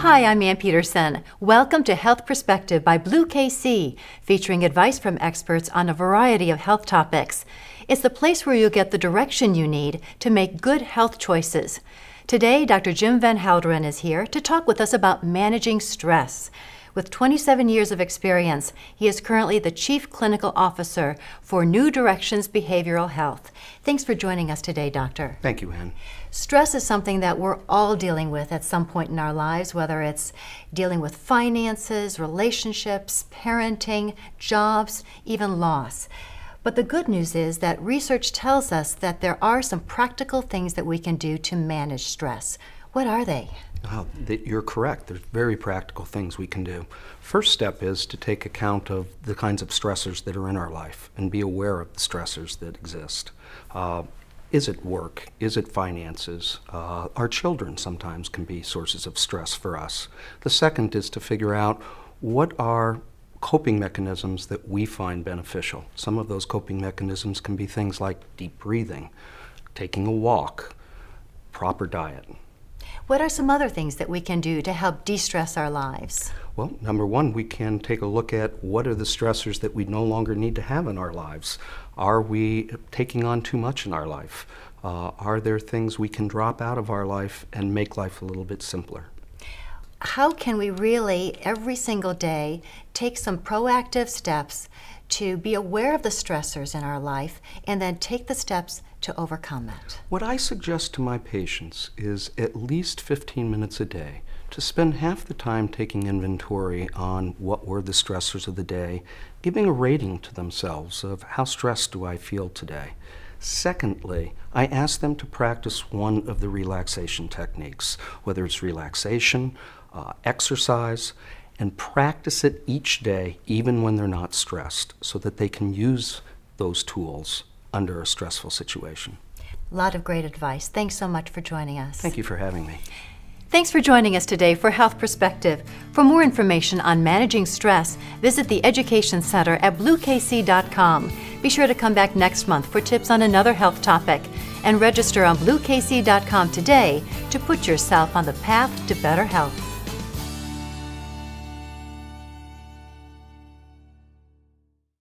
Hi, I'm Ann Peterson. Welcome to Health Perspective by Blue KC, featuring advice from experts on a variety of health topics. It's the place where you'll get the direction you need to make good health choices. Today, Dr. Jim Van Halderen is here to talk with us about managing stress. With 27 years of experience, he is currently the Chief Clinical Officer for New Directions Behavioral Health. Thanks for joining us today, Doctor. Thank you, Ann. Stress is something that we're all dealing with at some point in our lives, whether it's dealing with finances, relationships, parenting, jobs, even loss. But the good news is that research tells us that there are some practical things that we can do to manage stress. What are they? You're correct. There's very practical things we can do. First step is to take account of the kinds of stressors that are in our life and be aware of the stressors that exist. Is it work? Is it finances? Our children sometimes can be sources of stress for us. The second is to figure out what are coping mechanisms that we find beneficial. Some of those coping mechanisms can be things like deep breathing, taking a walk, proper diet. What are some other things that we can do to help de-stress our lives? Well, number one, we can take a look at what are the stressors that we no longer need to have in our lives. Are we taking on too much in our life? Are there things we can drop out of our life and make life a little bit simpler? How can we really, every single day, take some proactive steps to be aware of the stressors in our life and then take the steps to overcome it? What I suggest to my patients is at least 15 minutes a day to spend half the time taking inventory on what were the stressors of the day, giving a rating to themselves of how stressed do I feel today. Secondly, I ask them to practice one of the relaxation techniques, whether it's relaxation, exercise, and practice it each day, even when they're not stressed, so that they can use those tools under a stressful situation. A lot of great advice. Thanks so much for joining us. Thank you for having me. Thanks for joining us today for Health Perspective. For more information on managing stress, visit the Education Center at bluekc.com. Be sure to come back next month for tips on another health topic, and register on bluekc.com today to put yourself on the path to better health.